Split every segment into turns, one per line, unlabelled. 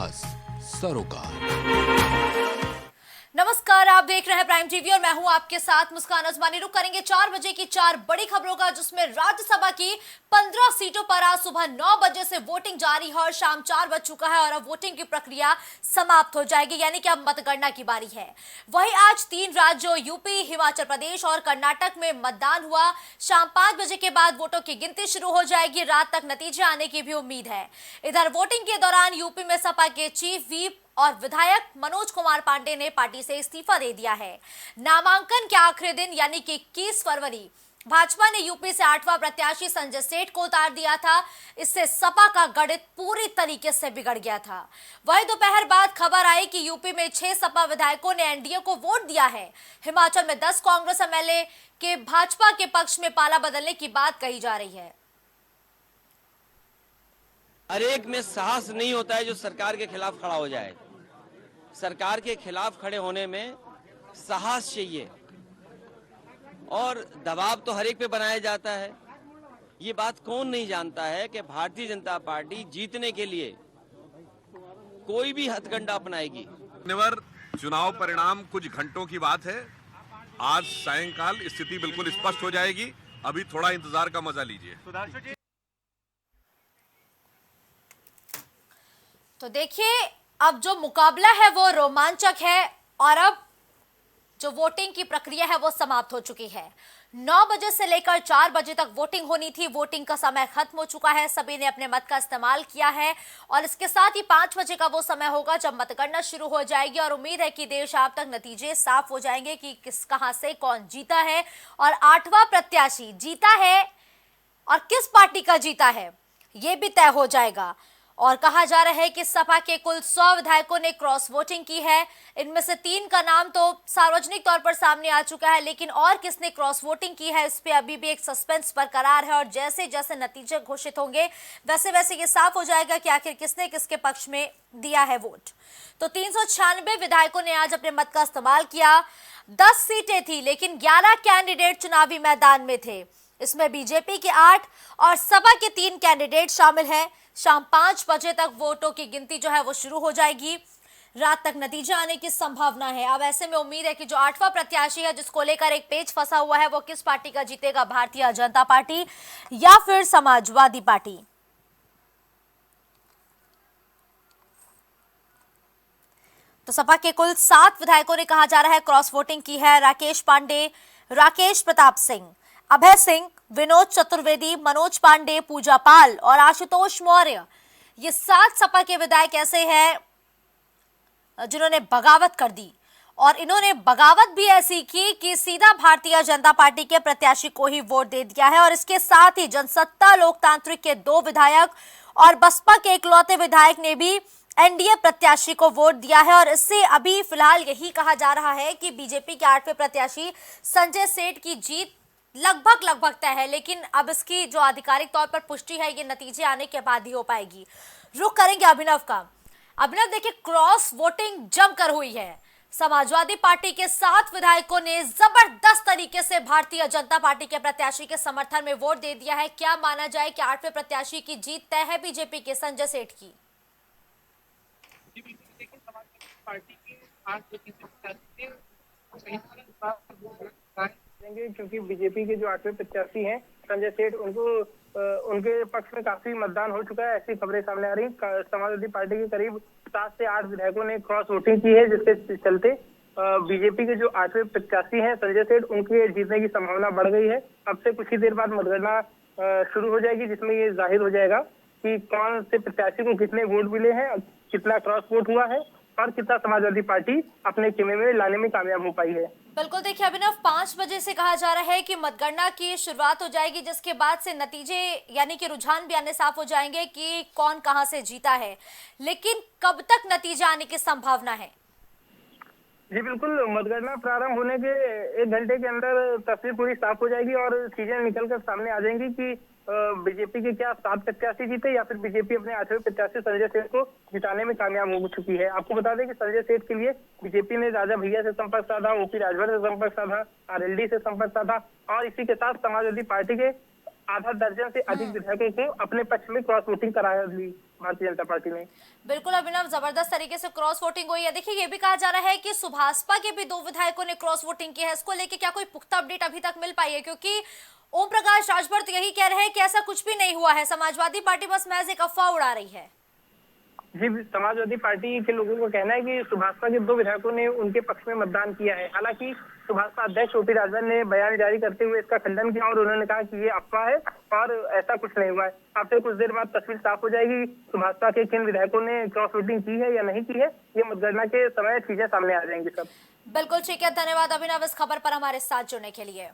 साहस सरोकार।
नमस्कार, आप देख रहे हैं प्राइम टीवी और मैं हूं आपके साथ मुस्कान अजमानी। रुक करेंगे 4 बजे की 4 बड़ी खबरों का, जिसमें राज्यसभा की 15 सीटों पर आज सुबह 9 बजे से वोटिंग जारी है और शाम 4 बज चुका है और अब वोटिंग की प्रक्रिया समाप्त हो जाएगी, यानी कि अब मतगणना की बारी है। वहीं आज 3 राज्यों यूपी, हिमाचल प्रदेश और कर्नाटक में मतदान हुआ। शाम 5 बजे के बाद वोटों की गिनती शुरू हो जाएगी। रात तक नतीजे आने की भी उम्मीद है। इधर वोटिंग के दौरान यूपी में सपा के चीफ व्हिप और विधायक मनोज कुमार पांडे ने पार्टी से इस्तीफा दे दिया है। नामांकन के आखिरी दिन यानी कि 21 फरवरी भाजपा ने यूपी से 8वां प्रत्याशी संजय सेठ को उतार दिया था। इससे सपा का गणित पूरी तरीके से बिगड़ गया था। वहीं दोपहर बाद खबर आई कि यूपी में 6 सपा विधायकों ने एनडीए को वोट दिया है। हिमाचल में 10 कांग्रेस एमएलए के भाजपा के पक्ष में पाला बदलने की बात कही जा रही है।
हर एक में साहस नहीं होता है जो सरकार के खिलाफ खड़ा हो जाए। सरकार के खिलाफ खड़े होने में साहस चाहिए और दबाव तो हर एक पे बनाया जाता है। ये बात कौन नहीं जानता है कि भारतीय जनता पार्टी जीतने के लिए कोई भी हथकंडा अपनाएगी।
चुनाव परिणाम कुछ घंटों की बात है। आज सायंकाल स्थिति बिल्कुल स्पष्ट हो जाएगी। अभी थोड़ा इंतजार का मजा लीजिए।
तो देखिए, अब जो मुकाबला है वो रोमांचक है और अब जो वोटिंग की प्रक्रिया है वो समाप्त हो चुकी है। 9 बजे से लेकर 4 बजे तक वोटिंग होनी थी। वोटिंग का समय खत्म हो चुका है। सभी ने अपने मत का इस्तेमाल किया है और इसके साथ ही 5 बजे का वो समय होगा जब मतगणना शुरू हो जाएगी और उम्मीद है कि देर शाम तक नतीजे साफ हो जाएंगे कि कहां से कौन जीता है और 8वां प्रत्याशी जीता है और किस पार्टी का जीता है ये भी तय हो जाएगा। और कहा जा रहा है कि सपा के कुल 100 विधायकों ने क्रॉस वोटिंग की है। इनमें से 3 का नाम तो सार्वजनिक तौर पर सामने आ चुका है, लेकिन और किसने क्रॉस वोटिंग की है इस पे अभी भी एक सस्पेंस बरकरार है और जैसे जैसे नतीजे घोषित होंगे वैसे वैसे ये साफ हो जाएगा कि आखिर किसने किसके पक्ष में दिया है वोट। तो 396 विधायकों ने आज अपने मत का इस्तेमाल किया। 10 सीटें थी लेकिन 11 कैंडिडेट चुनावी मैदान में थे। इसमें बीजेपी के 8 और सपा के 3 कैंडिडेट शामिल हैं। शाम 5 बजे तक वोटों की गिनती जो है वो शुरू हो जाएगी। रात तक नतीजे आने की संभावना है। अब ऐसे में उम्मीद है कि जो 8वां प्रत्याशी है जिसको लेकर एक पेच फंसा हुआ है वो किस पार्टी का जीतेगा, भारतीय जनता पार्टी या फिर समाजवादी पार्टी। तो सपा के कुल 7 विधायकों ने कहा जा रहा है क्रॉस वोटिंग की है। राकेश पांडे, राकेश प्रताप सिंह, अभय सिंह, विनोद चतुर्वेदी, मनोज पांडे, पूजा पाल और आशुतोष मौर्य, ये 7 सपा के विधायक ऐसे हैं जिन्होंने बगावत कर दी और इन्होंने बगावत भी ऐसी की कि सीधा भारतीय जनता पार्टी के प्रत्याशी को ही वोट दे दिया है। और इसके साथ ही जनसत्ता लोकतांत्रिक के 2 विधायक और बसपा के इकलौते विधायक ने भी एनडीए प्रत्याशी को वोट दिया है। और इससे अभी फिलहाल यही कहा जा रहा है कि बीजेपी के 8वें प्रत्याशी संजय सेठ की जीत लगभग तय है, लेकिन अब इसकी जो आधिकारिक तौर पर पुष्टि है ये नतीजे आने के बाद ही हो पाएगी। रुख करेंगे अभिनव का। अभिनव, देखिए, क्रॉस वोटिंग जमकर हुई है। समाजवादी पार्टी के 7 विधायकों ने जबरदस्त तरीके से भारतीय जनता पार्टी के प्रत्याशी के समर्थन में वोट दे दिया है। क्या माना जाए कि 8वें प्रत्याशी की जीत तय है बीजेपी के संजय सेठ की?
क्योंकि बीजेपी के जो 8वें प्रत्याशी हैं संजय सेठ, उनके पक्ष में काफी मतदान हो चुका है, ऐसी खबरें सामने आ रही। समाजवादी पार्टी के करीब 7 से 8 विधायकों ने क्रॉस वोटिंग की है, जिसके चलते बीजेपी के जो 8वें प्रत्याशी हैं संजय सेठ, उनके जीतने की संभावना बढ़ गई है। अब से कुछ ही देर बाद मतगणना शुरू हो जाएगी, जिसमें ये जाहिर हो जाएगा कि कौन से प्रत्याशी को कितने वोट मिले हैं, कितना क्रॉस वोट हुआ है और कितना समाजवादी पार्टी अपने खेमे में लाने में कामयाब हो पाई है।
बिल्कुल, देखिए अभिनव, 5 बजे से कहा जा रहा है कि मतगणना की शुरुआत हो जाएगी, जिसके बाद से नतीजे यानी कि रुझान भी आने साफ हो जाएंगे कि कौन कहां से जीता है। लेकिन कब तक नतीजा आने की संभावना है?
जी बिल्कुल, मतगणना प्रारंभ होने के 1 घंटे के अंदर तस्वीर पूरी साफ हो जाएगी और चीजें निकलकर सामने आ जाएंगी कि बीजेपी के क्या 7 प्रत्याशी जीते या फिर बीजेपी अपने 8वें प्रत्याशी संजय सेठ को जिताने में कामयाब हो चुकी है। आपको बता दें कि संजय सेठ के लिए बीजेपी ने राजा भैया से संपर्क साधा, ओपी राजभर से संपर्क साधा, आरएलडी से संपर्क साधा और इसी के साथ समाजवादी पार्टी के आधा दर्जन से अधिक विधायकों को अपने पक्ष में क्रॉस वोटिंग करा ली भारतीय जनता पार्टी ने।
बिल्कुल अभिनव, जबरदस्त तरीके से क्रॉस वोटिंग हुई है। देखिए ये भी कहा जा रहा है कि सुभाषपा के भी 2 विधायकों ने क्रॉस वोटिंग की है। इसको लेके क्या कोई पुख्ता अपडेट अभी तक मिल पाई है? क्योंकि ओम प्रकाश राजभर तो यही कह रहे हैं कि ऐसा कुछ भी नहीं हुआ है, समाजवादी पार्टी बस महज एक अफवाह उड़ा रही है।
जी, समाजवादी पार्टी के लोगों का कहना है कि सुभाषपा के 2 विधायकों ने उनके पक्ष में मतदान किया है। हालांकि सुभाषपा अध्यक्ष ओपी राजभर ने बयान जारी करते हुए इसका खंडन किया और उन्होंने कहा कि ये अफवाह है और ऐसा कुछ नहीं हुआ है। आपसे कुछ देर बाद तस्वीर साफ हो जाएगी सुभाषपा के किन विधायकों ने क्रॉस वोटिंग की है या नहीं की है। ये मतगणना के समय चीजें सामने आ जाएंगी सब।
बिल्कुल ठीक है, धन्यवाद अभिनव इस खबर पर हमारे साथ जुड़ने के लिए।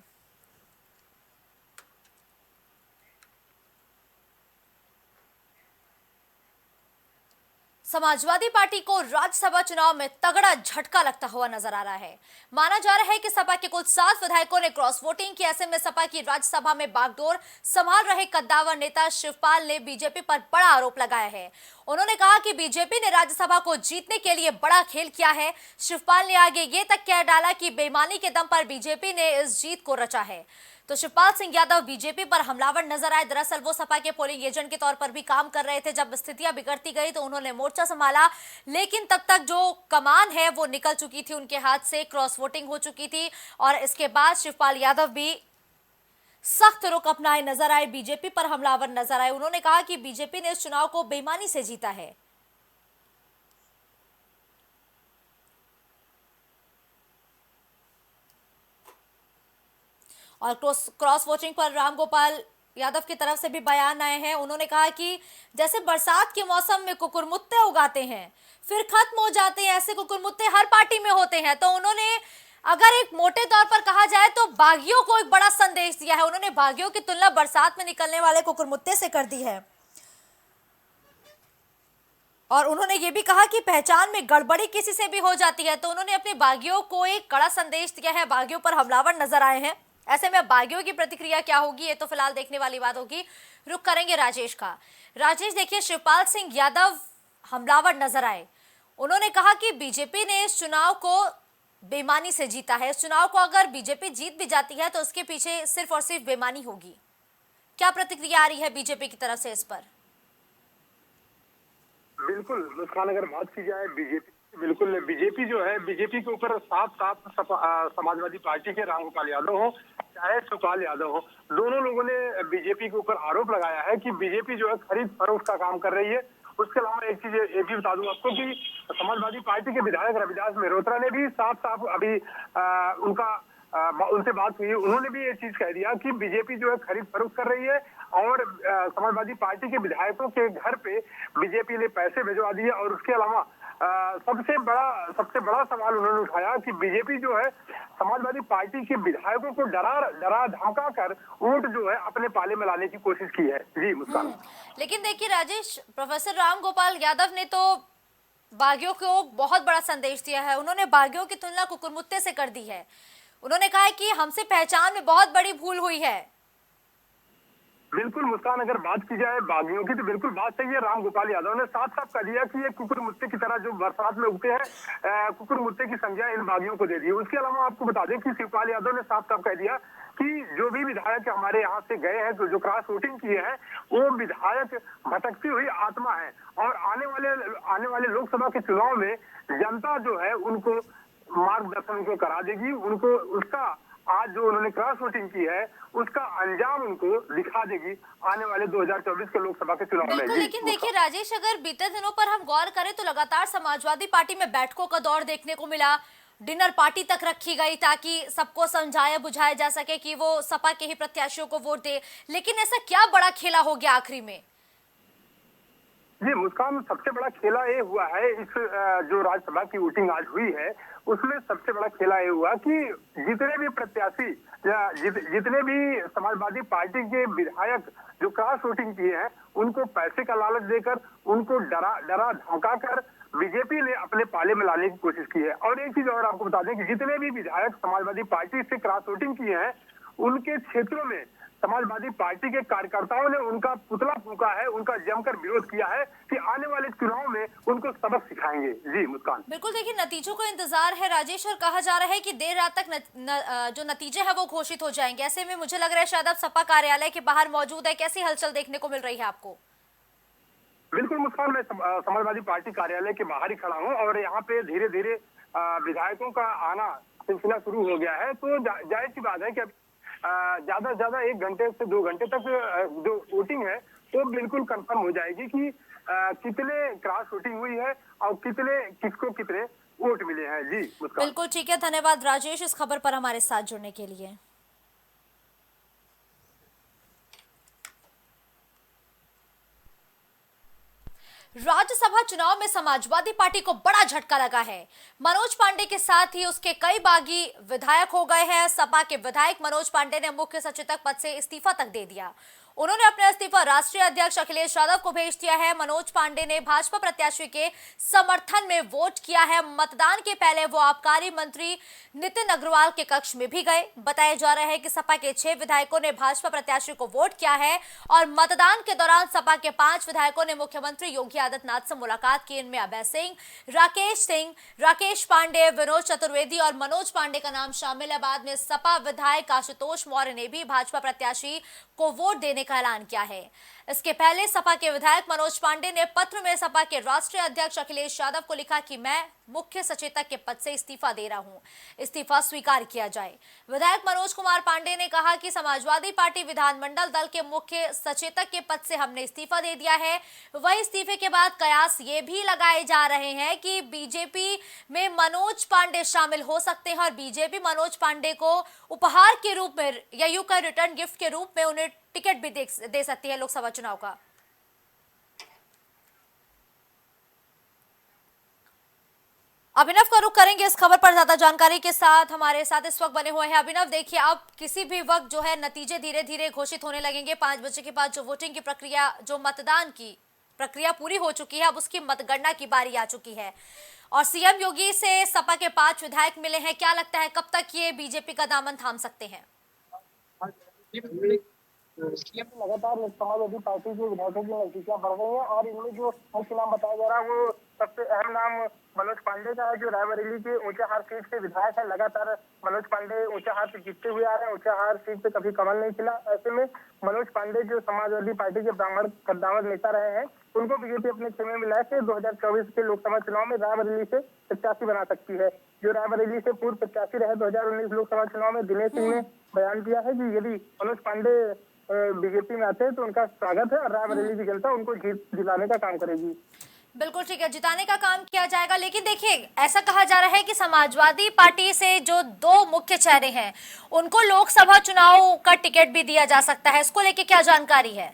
समाजवादी पार्टी को राज्यसभा चुनाव में तगड़ा झटका लगता हुआ नजर आ रहा है। माना जा रहा है कि सपा के कुल 7 विधायकों ने क्रॉस वोटिंग की। ऐसे में सपा की राज्यसभा में बागडोर संभाल रहे कद्दावर नेता शिवपाल ने बीजेपी पर बड़ा आरोप लगाया है। उन्होंने कहा कि बीजेपी ने राज्यसभा को जीतने के लिए बड़ा खेल किया है। शिवपाल ने आगे ये तक कह डाला कि बेईमानी के दम पर बीजेपी ने इस जीत को रचा है। तो शिवपाल सिंह यादव बीजेपी पर हमलावर नजर आए। दरअसल वो सपा के पोलिंग एजेंट के तौर पर भी काम कर रहे थे। जब स्थितियां बिगड़ती गई तो उन्होंने मोर्चा संभाला, लेकिन तब तक जो कमान है वो निकल चुकी थी उनके हाथ से, क्रॉस वोटिंग हो चुकी थी। और इसके बाद शिवपाल यादव भी सख्त रुख अपनाए नजर आए, बीजेपी पर हमलावर नजर आए। उन्होंने कहा कि बीजेपी ने इस चुनाव को बेईमानी से जीता है। और क्रॉस वोटिंग पर रामगोपाल यादव की तरफ से भी बयान आए हैं। उन्होंने कहा कि जैसे बरसात के मौसम में कुकुरमुत्ते उगाते हैं फिर खत्म हो जाते हैं, ऐसे कुकुरमुत्ते हर पार्टी में होते हैं। तो उन्होंने अगर एक मोटे तौर पर कहा जाए तो बागियों को एक बड़ा संदेश दिया है। उन्होंने बागियों की तुलना बरसात में निकलने वाले कुकुरमुत्ते से कर दी है। और उन्होंने ये भी कहा कि पहचान में गड़बड़ी किसी से भी हो जाती है। तो उन्होंने अपने बागियों को एक कड़ा संदेश दिया है। बागियों पर हमलावर नजर आए हैं। ऐसे में बागियों की प्रतिक्रिया क्या होगी ये तो फिलहाल देखने वाली बात होगी। रुक करेंगे राजेश का। राजेश, देखिए शिवपाल सिंह यादव हमलावर नजर आए। उन्होंने कहा कि बीजेपी ने इस चुनाव को बेईमानी से जीता है। इस चुनाव को अगर बीजेपी जीत भी जाती है तो उसके पीछे सिर्फ और सिर्फ बेईमानी होगी। क्या प्रतिक्रिया आ रही है बीजेपी की तरफ से इस पर?
बिल्कुल मुस्कान, अगर बात की जाए बिल्कुल बीजेपी जो है, बीजेपी के ऊपर साफ समाजवादी पार्टी के रामगोपाल यादव हो चाहे शिवपाल यादव हो, दोनों लोगों ने बीजेपी के ऊपर आरोप लगाया है कि बीजेपी जो है खरीद फरोख्त का काम कर रही है। उसके अलावा एक चीज ये भी बता दूं आपको कि समाजवादी पार्टी के विधायक रविदास मेहरोत्रा ने भी साफ अभी उनसे बात हुई, उन्होंने भी ये चीज कह दिया कि बीजेपी जो है खरीद फरोख्त कर रही है और समाजवादी पार्टी के विधायकों के घर पे बीजेपी ने पैसे भिजवा दिए। और उसके अलावा सबसे बड़ा सवाल उन्होंने उठाया कि बीजेपी जो है समाजवादी पार्टी के विधायकों को डरा धमका कर वोट जो है अपने पाले में लाने की कोशिश की है। जी मुस्कान।
लेकिन देखिए राजेश, प्रोफेसर रामगोपाल यादव ने तो बागियों को बहुत बड़ा संदेश दिया है। उन्होंने बागियों की तुलना कुकुरमुत्ते से कर दी है। उन्होंने कहा है कि हमसे पहचान में बहुत बड़ी भूल हुई है।
बिल्कुल मुस्कान, अगर बात की जाए बागियों की तो बिल्कुल बात सही है। रामगोपाल यादव ने साफ कह दिया कि ये कुकुरमुत्ते की तरह जो बरसात में उगते हैं, कुकुरमुत्ते की संज्ञा इन बागियों को दे दी। उसके अलावा आपको बता दें कि शिवपाल यादव ने साफ कह दिया कि जो भी विधायक हमारे यहाँ से गए हैं, जो क्रॉस वोटिंग किए हैं, वो विधायक भटकती हुई आत्मा है और आने वाले लोकसभा के चुनाव में जनता जो है उनको मार्गदर्शन उनको करा देगी। उनको उसका आज जो उन्होंने क्रॉस वोटिंग की है उसका अंजाम उनको दिखा देगी आने वाले 2024 के लोकसभा के चुनाव में।
लेकिन देखिए राजेश, अगर बीते दिनों पर हम गौर करें तो लगातार समाजवादी पार्टी में बैठकों का दौर देखने को मिला। डिनर पार्टी तक रखी गई ताकि सबको समझाया बुझाया जा सके कि वो सपा के ही प्रत्याशियों को वोट दे। लेकिन ऐसा क्या बड़ा खेला हो गया आखिरी में?
जी मुस्कान, सबसे बड़ा खेला ये हुआ है, इस जो राज्यसभा की वोटिंग आज हुई है उसमें सबसे बड़ा खेला ये हुआ कि जितने भी प्रत्याशी या जितने भी समाजवादी पार्टी के विधायक जो क्रॉस वोटिंग किए हैं उनको पैसे का लालच देकर, उनको डरा धमका कर बीजेपी ने अपने पाले में लाने की कोशिश की है। और एक चीज और आपको बता दें कि जितने भी विधायक समाजवादी पार्टी से क्रॉस वोटिंग किए हैं उनके क्षेत्रों में समाजवादी पार्टी के कार्यकर्ताओं ने उनका पुतला फूंका है, उनका जमकर विरोध किया है कि आने वाले चुनाव में उनको सबक सिखाएंगे। जी मुस्कान।
बिल्कुल, देखिए नतीजों का इंतजार है राजेश, और कहा जा रहा है कि देर रात तक जो नतीजे हैं वो घोषित हो जाएंगे। ऐसे में मुझे लग रहा है शायद आप सपा कार्यालय के बाहर मौजूद है, कैसी हलचल देखने को मिल रही है आपको?
बिल्कुल मुस्कान, मैं समाजवादी पार्टी कार्यालय के बाहर ही खड़ा हूँ और यहाँ पे धीरे धीरे विधायकों का आना सिलसिला शुरू हो गया है। तो जाहिर सी बात है कि ज्यादा से ज्यादा 1 घंटे से 2 घंटे तक जो वोटिंग है तो बिल्कुल कंफर्म हो जाएगी कि कितने क्रॉस वोटिंग हुई है और किसको कितने वोट मिले हैं। जी मुस्कान।
बिल्कुल ठीक है, धन्यवाद राजेश इस खबर पर हमारे साथ जुड़ने के लिए। राज्यसभा चुनाव में समाजवादी पार्टी को बड़ा झटका लगा है। मनोज पांडे के साथ ही उसके कई बागी विधायक हो गए हैं। सपा के विधायक मनोज पांडे ने मुख्य सचेतक पद से इस्तीफा तक दे दिया। उन्होंने अपना इस्तीफा राष्ट्रीय अध्यक्ष अखिलेश यादव को भेज दिया है। मनोज पांडे ने भाजपा प्रत्याशी के समर्थन में वोट किया है। मतदान के पहले वो आबकारी मंत्री नितिन अग्रवाल के कक्ष में भी गए। बताया जा रहा है कि सपा के 6 विधायकों ने भाजपा प्रत्याशी को वोट किया है और मतदान के दौरान सपा के 5 विधायकों ने मुख्यमंत्री योगी आदित्यनाथ से मुलाकात की। इनमें अभय सिंह, राकेश पांडे, विनोद चतुर्वेदी और मनोज पांडे का नाम शामिल है। बाद में सपा विधायक आशुतोष मौर्य ने भी भाजपा प्रत्याशी को वोट देने का ऐलान किया है। इसके पहले सपा के विधायक मनोज पांडे ने पत्र में सपा के राष्ट्रीय अध्यक्ष अखिलेश यादव को लिखा कि मैं मुख्य सचेतक के पद से इस्तीफा दे रहा हूं, इस्तीफा स्वीकार किया जाए। विधायक मनोज कुमार पांडे ने कहा कि समाजवादी पार्टी विधानमंडल दल के मुख्य सचेतक के पद से हमने इस्तीफा दे दिया है। वही इस्तीफे के बाद कयास ये भी लगाए जा रहे हैं कि बीजेपी में मनोज पांडे शामिल हो सकते हैं और बीजेपी मनोज पांडे को उपहार के रूप में या यूं कहें रिटर्न गिफ्ट के रूप में उन्हें टिकट भी दे सकती है लोकसभा चुनाव का। अभिनव का रुख करेंगे इस खबर पर ज्यादा जानकारी के साथ। हमारे साथ इस वक्त बने हुए हैं अभिनव। देखिए, अब किसी भी वक्त जो है नतीजे धीरे धीरे घोषित होने लगेंगे। 5 बजे के बाद जो वोटिंग की प्रक्रिया, जो मतदान की प्रक्रिया पूरी हो चुकी है, अब उसकी मतगणना की बारी आ चुकी है और सीएम योगी से सपा के 5 विधायक मिले हैं। क्या लगता है कब तक ये बीजेपी का दामन थाम सकते हैं?
लगातार समाजवादी पार्टी के विधायकों की नजदीकियां बढ़ रही हैं और इनमें जो मुख्य नाम बताया जा रहा है वो सबसे अहम नाम मनोज पांडे का है, जो रायबरेली के ऊंचाहार सीट से विधायक है। लगातार मनोज पांडे ऊंचाहार से जीतते हुए आ रहे हैं। ऊंचाहार सीट पे कभी कमल नहीं खिला। ऐसे में मनोज पांडे जो समाजवादी पार्टी के कद्दावर नेता रहे हैं, उनको बीजेपी अपने खेमे में मिला के 2024 के लोकसभा चुनाव में रायबरेली से प्रत्याशी बना सकती है। जो रायबरेली से पूर्व प्रत्याशी रहे 2019 लोकसभा चुनाव में, दिनेश सिंह ने बयान दिया है कि यदि मनोज पांडे बीजेपी में आते हैं तो उनका स्वागत है और रायबरेली की जनता उनको जीत दिलाने का काम करेगी।
बिल्कुल ठीक है, जिताने का काम किया जाएगा। लेकिन देखिए, ऐसा कहा जा रहा है कि समाजवादी पार्टी से जो 2 मुख्य चेहरे हैं उनको लोकसभा चुनाव का टिकट भी दिया जा सकता है। इसको लेके क्या जानकारी है?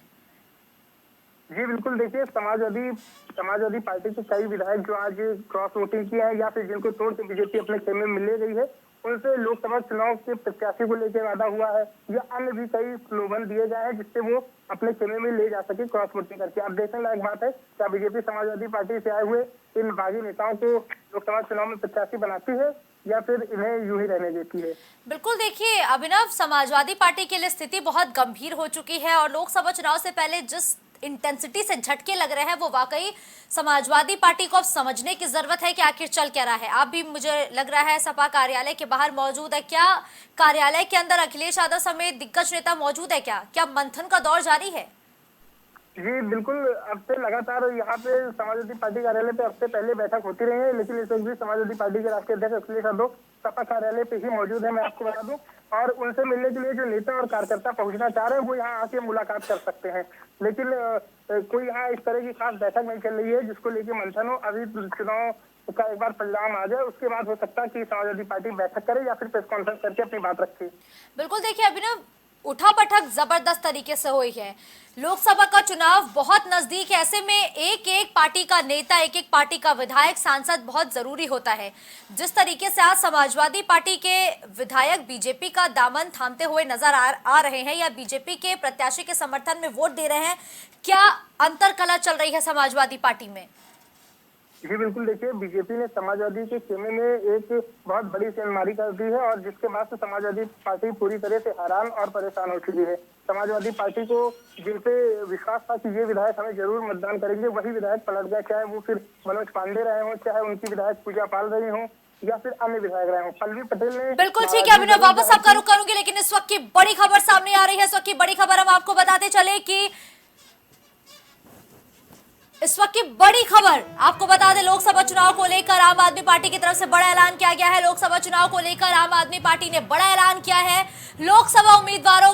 जी बिल्कुल, देखिए समाजवादी पार्टी के कई विधायक जो आज क्रॉस वोटिंग किए हैं या फिर जिनको तोड़ के बीजेपी अपने खेमे में ले गई है, उनसे लोकसभा चुनाव के प्रत्याशी को लेकर वादा हुआ है या अन्य भी कई स्लोगन दिए गए हैं जिससे वो अपने खेमे में ले जा सके क्रॉस वोटिंग करके। अब देखने लायक बात है क्या बीजेपी समाजवादी पार्टी से आए हुए इन बागी नेताओं को लोकसभा चुनाव में प्रत्याशी बनाती है या फिर इन्हें यूं ही रहने देती है।
बिल्कुल, देखिए अभिनव, समाजवादी पार्टी के लिए स्थिति बहुत गंभीर हो चुकी है और लोकसभा चुनाव से पहले जिस इंटेंसिटी से झटके लग रहे हैं वो वाकई समाजवादी पार्टी को अब समझने की जरूरत है कि आखिर चल क्या रहा है। आप भी, मुझे लग रहा है, सपा कार्यालय के बाहर मौजूद है। क्या कार्यालय के अंदर अखिलेश यादव समेत दिग्गज नेता मौजूद है? क्या मंथन का दौर जारी है?
जी बिल्कुल, अब से लगातार यहाँ पे समाजवादी पार्टी कार्यालय पे हफ्ते पहले बैठक होती रही है, लेकिन इस वक्त भी समाजवादी पार्टी के राष्ट्रीय अध्यक्ष अखिलेश यादव सपा कार्यालय पे ही मौजूद है। मैं आपको बता दूं, और उनसे मिलने के लिए जो नेता और कार्यकर्ता पहुंचना चाह रहे हैं वो यहाँ आके मुलाकात कर सकते हैं, लेकिन कोई यहाँ इस तरह की खास बैठक नहीं चल रही है जिसको लेके मंथन हो। अभी चुनाव का एक बार परिणाम आ जाए उसके बाद हो सकता है कि समाजवादी पार्टी बैठक करे या फिर प्रेस कॉन्फ्रेंस करके अपनी बात रखे।
बिल्कुल, देखिए अभिनव, उठापटक जबरदस्त तरीके से हुई है। लोकसभा का चुनाव बहुत नजदीक है। ऐसे में एक एक पार्टी का नेता, एक एक पार्टी का विधायक, सांसद बहुत जरूरी होता है। जिस तरीके से आज समाजवादी पार्टी के विधायक बीजेपी का दामन थामते हुए नजर आ रहे हैं या बीजेपी के प्रत्याशी के समर्थन में वोट दे रहे हैं, क्या अंतरकलह चल रही है समाजवादी पार्टी में?
जी बिल्कुल, देखिए बीजेपी ने समाजवादी के खेमे में एक बहुत बड़ी सेंधमारी कर दी है और जिसके बाद से समाजवादी पार्टी पूरी तरह से हैरान और परेशान हो चुकी है। समाजवादी पार्टी को जिन पे विश्वास था कि ये विधायक हमें जरूर मतदान करेंगे, वही विधायक पलट गया। चाहे वो फिर मनोज पांडे रहे हों, चाहे उनकी विधायक पूजा पाल रही हों, या फिर अन्य विधायक रहे हों। पल्लवी पटेल ने
बिल्कुल ठीक है, अभिनव वापस आपका रुख करूंगी, लेकिन इस वक्त की बड़ी खबर सामने आ रही है। इस वक्त की बड़ी खबर हम आपको बताते चले कि इस वक्त की बड़ी खबर आपको बता दें, लोकसभा चुनाव को लेकर आम आदमी पार्टी की तरफ से बड़ा ऐलान किया गया है। लोकसभा चुनाव को लेकर आम आदमी पार्टी ने बड़ा ऐलान किया है। लोकसभा उम्मीदवारों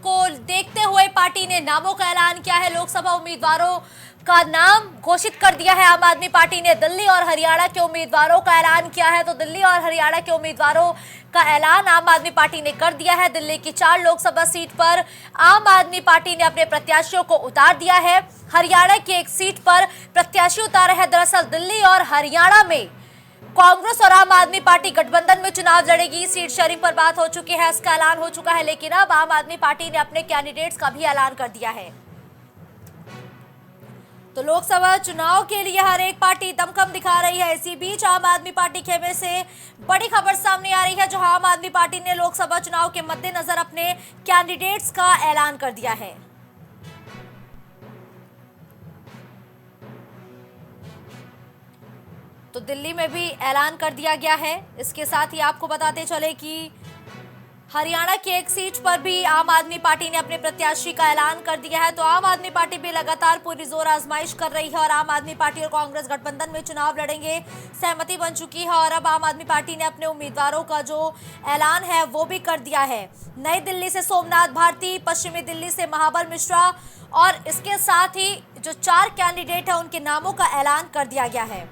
को देखते हुए पार्टी ने नामों का ऐलान किया है। लोकसभा उम्मीदवारों का नाम घोषित कर दिया है आम आदमी पार्टी ने। दिल्ली और हरियाणा के उम्मीदवारों का ऐलान किया है। तो दिल्ली और हरियाणा के उम्मीदवारों का ऐलान आम आदमी पार्टी ने कर दिया है। दिल्ली की 4 लोकसभा सीट पर आम आदमी पार्टी ने अपने प्रत्याशियों को उतार दिया है। हरियाणा की एक सीट पर प्रत्याशी उतारे हैं। दरअसल दिल्ली और हरियाणा में कांग्रेस और आम आदमी पार्टी गठबंधन में चुनाव लड़ेगी। सीट शेयरिंग पर बात हो चुकी है, इसका ऐलान हो चुका है, लेकिन अब आम आदमी पार्टी ने अपने कैंडिडेट्स का भी ऐलान कर दिया है। तो लोकसभा चुनाव के लिए हर एक पार्टी दमखम दिखा रही है। इसी बीच आम आदमी पार्टी खेमे से बड़ी खबर सामने आ रही है, जहां आम आदमी पार्टी ने लोकसभा चुनाव के मद्देनजर अपने कैंडिडेट्स का ऐलान कर दिया है। तो दिल्ली में भी ऐलान कर दिया गया है। इसके साथ ही आपको बताते चले कि हरियाणा की एक सीट पर भी आम आदमी पार्टी ने अपने प्रत्याशी का ऐलान कर दिया है। तो आम आदमी पार्टी भी लगातार पूरी जोर आजमाइश कर रही है और आम आदमी पार्टी और कांग्रेस गठबंधन में चुनाव लड़ेंगे, सहमति बन चुकी है। और अब आम आदमी पार्टी ने अपने उम्मीदवारों का जो ऐलान है वो भी कर दिया है। नई दिल्ली से सोमनाथ भारती, पश्चिमी दिल्ली से महाबल मिश्रा और इसके साथ ही जो 4 कैंडिडेट है उनके नामों का ऐलान कर दिया गया है।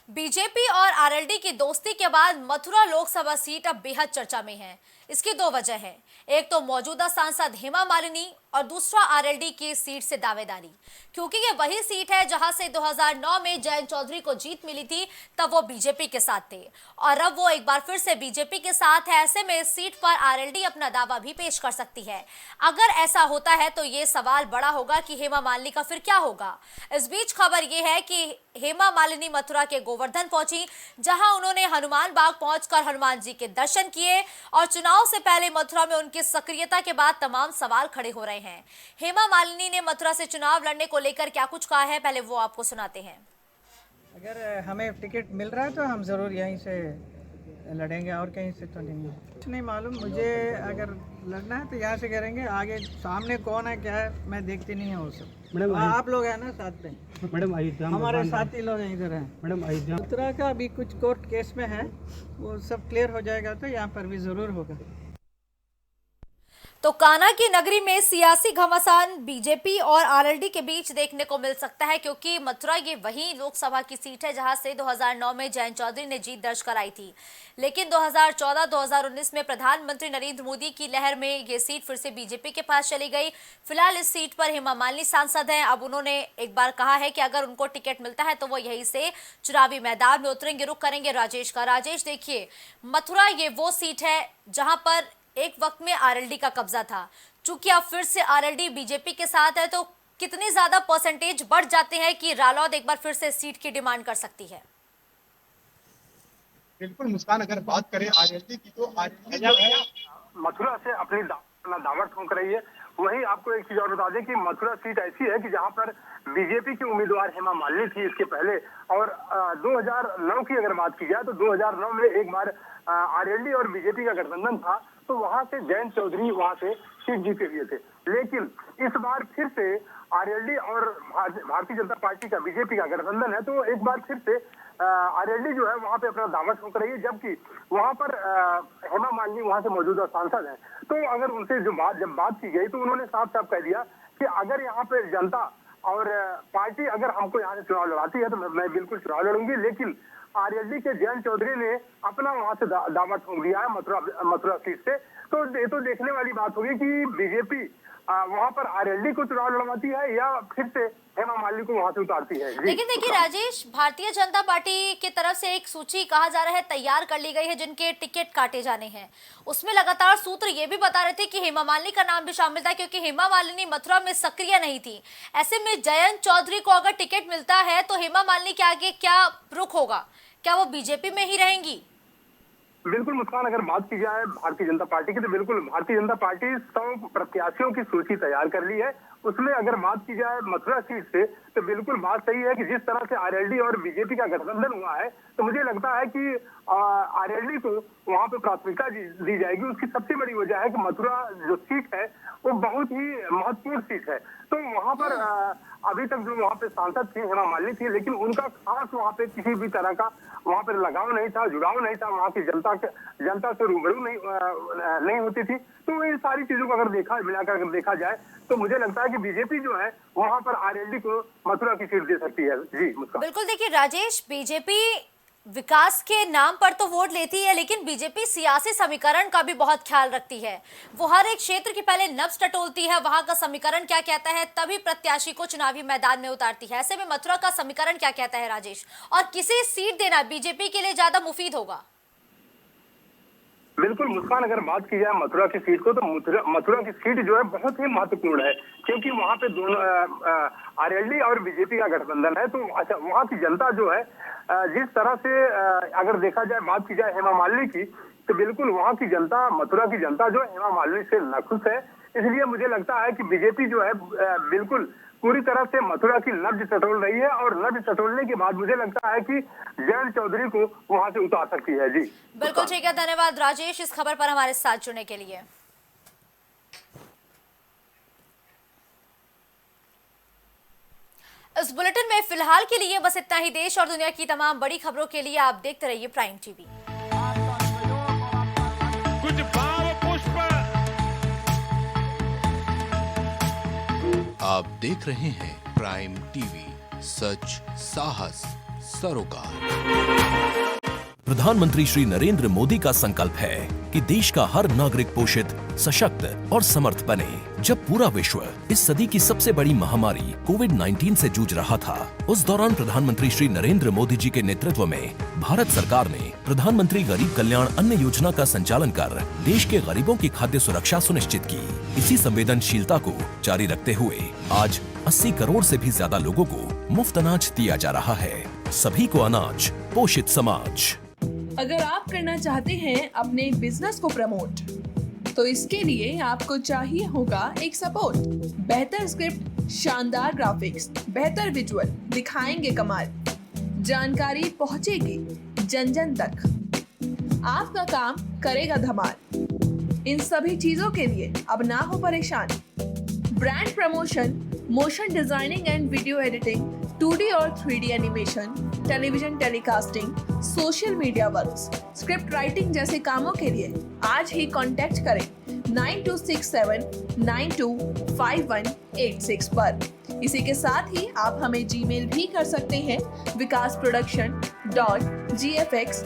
बीजेपी और आरएलडी की दोस्ती के बाद मथुरा लोकसभा सीट अब बेहद चर्चा में है। इसकी 2 वजह है, एक तो मौजूदा सांसद हेमा मालिनी और दूसरा आरएलडी की सीट से दावेदारी, क्योंकि ये वही सीट है जहां से 2009 में जयंत चौधरी को जीत मिली थी, तब वो बीजेपी के साथ थे और अब वो एक बार फिर से बीजेपी के साथ है। ऐसे में इस सीट पर आरएलडी अपना दावा भी पेश कर सकती है। अगर ऐसा होता है तो ये सवाल बड़ा होगा कि हेमा मालिनी का फिर क्या होगा। इस बीच खबर ये है कि हेमा मालिनी मथुरा के गोवर्धन पहुंची, जहां उन्होंने हनुमान बाग पहुंचकर हनुमान जी के दर्शन किए और चुनाव से पहले मथुरा में उनकी सक्रियता के बाद तमाम सवाल खड़े हो रहे हैं। हेमा मालिनी ने मथुरा से चुनाव लड़ने को लेकर क्या कुछ कहा है, पहले वो आपको सुनाते हैं।
अगर हमें टिकट मिल रहा है तो हम ज़रूर यहीं से लड़ेंगे और कहीं से तो नहीं। कुछ नहीं मालूम मुझे, अगर लड़ना है तो यहाँ से करेंगे। आगे सामने कौन है क्या है मैं देखती नहीं हूँ वो सब। मैडम आप लोग हैं ना साथ में? मैडम अयोध्या हमारे साथी लोग हैं इधर हैं। मैडम अयोध्या मथुरा का अभी कुछ कोर्ट केस में है, वो सब क्लियर हो जाएगा तो यहाँ पर भी ज़रूर होगा।
तो कान्हा की नगरी में सियासी घमासान बीजेपी और आरएलडी के बीच देखने को मिल सकता है, क्योंकि मथुरा ये वही लोकसभा की सीट है जहां से 2009 में जयंत चौधरी ने जीत दर्ज कराई थी। लेकिन 2014-2019 में प्रधानमंत्री नरेंद्र मोदी की लहर में ये सीट फिर से बीजेपी के पास चली गई। फिलहाल इस सीट पर हेमा मालिनी सांसद हैं। अब उन्होंने एक बार कहा है कि अगर उनको टिकट मिलता है तो वो यहीं से चुनावी मैदान में उतरेंगे। रुख करेंगे राजेश का। राजेश, देखिए, मथुरा ये वो सीट है जहां पर एक वक्त में आरएलडी का कब्जा था। चूंकि अब फिर से आरएलडी बीजेपी के साथ है, तो कितनी ज्यादा परसेंटेज बढ़ जाते हैं कि रालोद एक बार फिर से सीट की डिमांड कर सकती है?
बिल्कुल मुस्कान, अगर बात करें आरएलडी की तो आरएलडी जो है
मथुरा से अपनी दावत ठोंक रही है। वहीं आपको एक चीज और बता दें कि मथुरा सीट ऐसी है कि जहां पर बीजेपी की उम्मीदवार हेमा मालिनी थी इसके पहले, और 2009 की अगर बात की जाए तो 2009 में एक बार आरएलडी और बीजेपी का गठबंधन था, तो वहां से जयंत चौधरी वहां से सीट जीते हुए थे। लेकिन इस बार फिर से आरएलडी और भारतीय जनता पार्टी का बीजेपी का गठबंधन है, तो एक बार फिर से आरएलडी जो है वहां पे अपना दावत ठोक रही है, जबकि वहां पर हेमा मालिनी वहां से मौजूदा सांसद है। तो अगर उनसे जब बात की गई तो उन्होंने साफ साफ कह दिया कि अगर यहाँ पे जनता और पार्टी अगर हमको यहाँ से चुनाव लड़ाती है तो मैं बिल्कुल चुनाव लड़ूंगी। लेकिन आरएलडी के जयंत चौधरी ने अपना वहां से दावत ठोक दिया है मथुरा सीट से। तो ये तो देखने वाली बात होगी कि बीजेपी वहां पर आरएलडी को चुनाव लड़वाती है या फिर से हेमा मालिनी को वहां से उतारती है।
लेकिन देखिए राजेश, भारतीय जनता पार्टी की तरफ से एक सूची कहा जा रहा है तैयार कर ली गई है जिनके टिकट काटे जाने हैं। उसमें लगातार सूत्र ये भी बता रहे थे कि हेमा मालिनी का नाम भी शामिल था, क्योंकि हेमा मालिनी मथुरा में सक्रिय नहीं थी। ऐसे में जयंत चौधरी को अगर टिकट मिलता है तो हेमा मालिनी के आगे क्या रुख होगा? क्या वो बीजेपी में ही रहेंगी?
बिल्कुल मुस्कान, अगर बात की जाए भारतीय जनता पार्टी की तो बिल्कुल भारतीय जनता पार्टी 100 प्रत्याशियों की सूची तैयार कर ली है। उसमें अगर बात की जाए मथुरा सीट से तो बिल्कुल बात सही है कि जिस तरह से आरएलडी और बीजेपी का गठबंधन हुआ है तो मुझे लगता है कि आरएलडी को वहां पे प्राथमिकता दी जाएगी। उसकी सबसे बड़ी वजह है कि मथुरा जो सीट है वो बहुत ही महत्वपूर्ण सीट है। तो वहां पर अभी तक जो वहां पे सांसद थी हेमा मालिनी थी, लेकिन उनका खास वहां पे किसी भी तरह का वहां पर लगाव नहीं था, जुड़ाव नहीं था, वहां की जनता से रूबरू नहीं होती थी। तो इन सारी चीजों को अगर मिलाकर देखा जाए तो मुझे लगता है कि बीजेपी जो है वहां पर आरएलडी को मथुरा की सीट दे सकती है। जी मुस्कान।
बिल्कुल, देखिए राजेश, बीजेपी विकास के नाम पर तो वोट लेती है, लेकिन बीजेपी सियासी समीकरण का भी बहुत ख्याल रखती है। वो हर एक क्षेत्र की पहले नब्ज टटोलती है, वहां का समीकरण क्या कहता है, तभी प्रत्याशी को चुनावी मैदान में उतारती है। ऐसे में मथुरा का समीकरण क्या कहता है राजेश, और किसे सीट देना बीजेपी के लिए ज्यादा मुफीद होगा?
बिल्कुल मुस्कान, अगर बात की जाए मथुरा की सीट को तो मथुरा की सीट जो है बहुत ही महत्वपूर्ण है, क्योंकि वहां पे दोनों आरएलडी और बीजेपी का गठबंधन है। तो अच्छा, वहां की जनता जो है जिस तरह से अगर देखा जाए, बात की जाए हेमा मालिनी की, तो बिल्कुल वहां की जनता, मथुरा की जनता जो है हेमा मालिनी से नाखुश है। इसलिए मुझे लगता है कि बीजेपी जो है बिल्कुल पूरी तरह से मथुरा की नब्ज टटोल रही है, और नब्ज टटोलने के बाद मुझे लगता है कि जयंत चौधरी को वहां से उतार सकती है। जी
बिल्कुल ठीक है, धन्यवाद राजेश इस खबर पर हमारे साथ जुड़ने के लिए। इस बुलेटिन में फिलहाल के लिए बस इतना ही। देश और दुनिया की तमाम बड़ी खबरों के लिए आप देखते रहिए प्राइम टीवी।
कुछ भाव पुष्प।
आप देख रहे हैं प्राइम टीवी, सच साहस सरोकार।
प्रधानमंत्री श्री नरेंद्र मोदी का संकल्प है कि देश का हर नागरिक पोषित, सशक्त और समर्थ बने। जब पूरा विश्व इस सदी की सबसे बड़ी महामारी कोविड-19 से जूझ रहा था, उस दौरान प्रधानमंत्री श्री नरेंद्र मोदी जी के नेतृत्व में भारत सरकार ने प्रधानमंत्री गरीब कल्याण अन्न योजना का संचालन कर देश के गरीबों की खाद्य सुरक्षा सुनिश्चित की। इसी संवेदनशीलता को जारी रखते हुए आज 80 करोड़ से भी ज्यादा लोगों को मुफ्त अनाज दिया जा रहा है। सभी को अनाज, पोषित समाज।
अगर आप करना चाहते हैं अपने बिजनेस को प्रमोट, तो इसके लिए आपको चाहिए होगा एक सपोर्ट। बेहतर स्क्रिप्ट, शानदार ग्राफिक्स, बेहतर विजुअल, दिखाएंगे कमाल, जानकारी पहुंचेगी जन जन तक, आपका काम करेगा धमाल। इन सभी चीजों के लिए अब ना हो परेशान। Brand promotion, motion designing and video editing, 2D और 3D animation, television telecasting, social media works, script writing जैसे कामों के लिए आज ही कांटेक्ट करें 9267925186 पर। इसी के साथ ही आप हमें जीमेल भी कर सकते हैं, vikas production.gfx